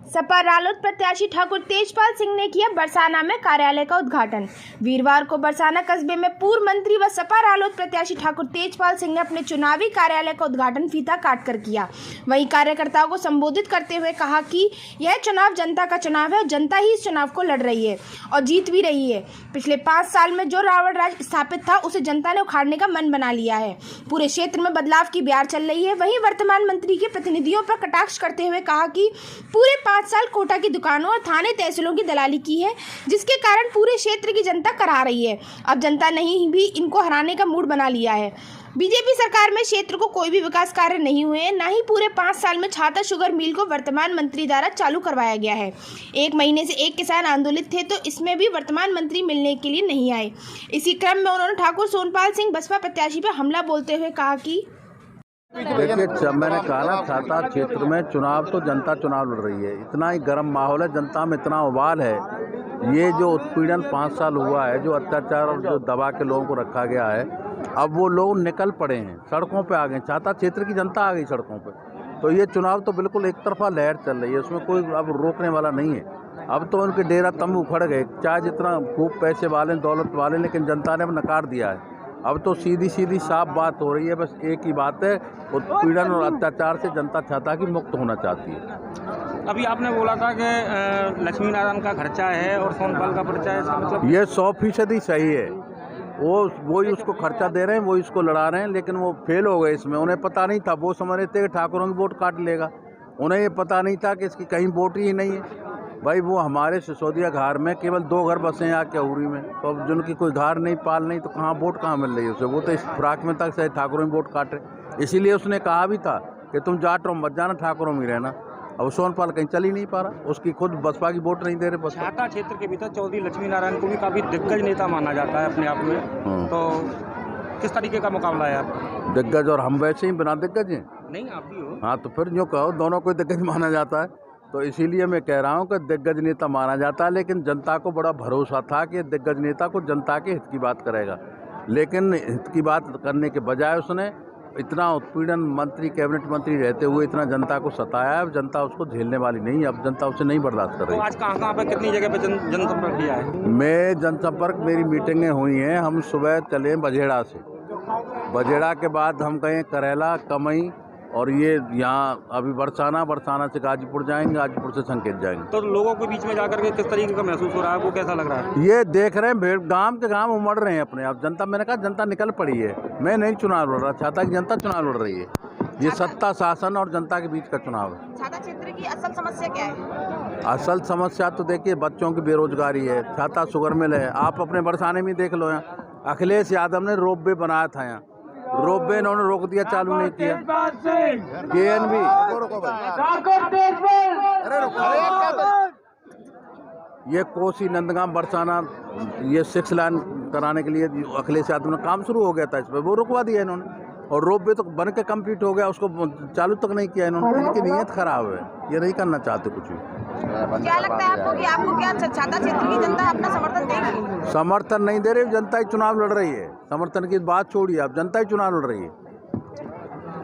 सपा रालोद प्रत्याशी ठाकुर तेजपाल सिंह ने किया बरसाना में कार्यालय का उद्घाटन। वीरवार को बरसाना कस्बे में पूर्व मंत्री व सपा रालोद प्रत्याशी ठाकुर तेजपाल सिंह ने अपने चुनावी कार्यालय का उद्घाटन फीता काटकर किया। वहीं कार्यकर्ताओं को संबोधित करते हुए कहा कि यह चुनाव जनता का चुनाव है, जनता ही इस चुनाव को लड़ रही है और जीत भी रही है। पिछले 5 साल में जो रावण राज स्थापित था उसे जनता ने उखाड़ने का मन बना लिया है। पूरे क्षेत्र में बदलाव की बयार चल रही है। वहीं वर्तमान मंत्री के प्रतिनिधियों पर कटाक्ष करते हुए कहा कि पूरे 5 साल कोटा की दुकानों और थाने तहसीलों की दलाली की है, जिसके कारण पूरे क्षेत्र की जनता करा रही है। अब जनता ने भी इनको हराने का मूड बना लिया है। बीजेपी सरकार में क्षेत्र को कोई भी विकास कार्य नहीं हुए हैं, न ही पूरे 5 साल में छाता शुगर मिल को वर्तमान मंत्री द्वारा चालू करवाया गया है। 1 महीने से एक किसान आंदोलित थे तो इसमें भी वर्तमान मंत्री मिलने के लिए नहीं आए। इसी क्रम में उन्होंने ठाकुर सोनपाल सिंह बसपा प्रत्याशी पर हमला बोलते हुए कहा कि देखिए, मैंने कहा ना, छाता क्षेत्र में चुनाव तो जनता चुनाव लड़ रही है। इतना ही गर्म माहौल है, जनता में इतना उबाल है। ये जो उत्पीड़न 5 साल हुआ है, जो अत्याचार और जो दबा के लोगों को रखा गया है, अब वो लोग निकल पड़े हैं, सड़कों पे आ गए। छाता क्षेत्र की जनता आ गई सड़कों पे। तो ये चुनाव तो बिल्कुल एक तरफा लहर चल रही है, उसमें कोई अब रोकने वाला नहीं है। अब तो उनके डेरा तंबू उखड़ गए, चाहे जितना खूब पैसे वाले दौलत वाले, लेकिन जनता ने अब नकार दिया है। अब तो सीधी साफ बात हो रही है। बस एक ही बात है, उत्पीड़न और अत्याचार से जनता छाता की मुक्त होना चाहती है। अभी आपने बोला था कि लक्ष्मी नारायण का खर्चा है और सोनपाल का पर्चा है, इसका मतलब ये 100% सही है। वही उसको खर्चा दे रहे हैं, वही उसको लड़ा रहे हैं, लेकिन वो फेल हो गए इसमें। उन्हें पता नहीं था, वो समझ रहे थे कि ठाकुरों की वोट काट लेगा। उन्हें ये पता नहीं था कि इसकी कहीं वोट ही नहीं है। भाई, वो हमारे सिसोदिया घार में केवल 2 घर बसे हैं यहाँ क्यौरी में, तो अब जिनकी कोई घर नहीं, पाल नहीं, तो कहाँ वोट कहाँ मिल रही है उसे? वो तो इस फ्राक में तक से ठाकुरों में वोट काटे। इसीलिए उसने कहा भी था कि तुम जाटों मत जाना, ठाकुरों में रहना। अब सोनपाल कहीं चल ही नहीं पा रहा, उसकी खुद बसपा की वोट नहीं दे रहे। छाता क्षेत्र के भीतर चौधरी लक्ष्मी नारायण को भी काफ़ी दिग्गज नेता माना जाता है अपने आप में, तो किस तरीके का मुकाबला है आपका? दिग्गज और हम वैसे ही बिना दिग्गज हैं। नहीं, आप भी हो। हाँ, तो फिर यूँ कहो, दोनों को दिग्गज माना जाता है। तो इसीलिए मैं कह रहा हूँ कि दिग्गज नेता माना जाता है, लेकिन जनता को बड़ा भरोसा था कि दिग्गज नेता को जनता के हित की बात करेगा। लेकिन हित की बात करने के बजाय उसने इतना उत्पीड़न, मंत्री, कैबिनेट मंत्री रहते हुए इतना जनता को सताया है। जनता उसको झेलने वाली नहीं, अब जनता उसे नहीं बर्दाश्त कर रही। तो आज कहाँ पे कितनी जगह पे जनसंपर्क किया है? मैं जनसंपर्क, मेरी मीटिंगें हुई हैं। हम सुबह चले बजेड़ा से, बजेड़ा के बाद हम गए करेला, कमई, और ये यहाँ अभी बरसाना से गाजीपुर जाएंगे, गाजीपुर से संकेत जाएंगे। तो लोगों के बीच में जाकर के किस तरीके का महसूस हो रहा है, वो कैसा लग रहा है? ये देख रहे हैं, भीड़ गांव के गांव उमड़ रहे हैं अपने आप। जनता, मैंने कहा जनता निकल पड़ी है। मैं नहीं चुनाव लड़ रहा, छाता की जनता चुनाव लड़ रही है। ये सत्ता, शासन और जनता के बीच का चुनाव है। छाता क्षेत्र की असल समस्या क्या है? असल समस्या तो देखिए, बच्चों की बेरोजगारी है, छाता शुगर मिल है। आप अपने बरसाने में देख लो, यहाँ अखिलेश यादव ने रोपवे बनाया था, यहाँ रोपवे इन्होंने रोक दिया, चालू नहीं किया। KNB ये कोसी, नंदगांव, बरसाना, ये 6 लाइन कराने के लिए अखिलेश यादव ने काम शुरू हो गया था, इस पर वो रुकवा दिया इन्होंने। और रोपवे तो बन के कंप्लीट हो गया, उसको चालू तक नहीं किया इन्होंने। इनकी नीयत खराब है, ये नहीं करना चाहते कुछ भी। क्या लगता है आपको कि आपको क्या छाता क्षेत्र की जनता अपना समर्थन देगी? समर्थन नहीं दे रही, जनता ही चुनाव लड़ रही है। समर्थन की बात छोड़िए, अब जनता ही चुनाव लड़ रही है।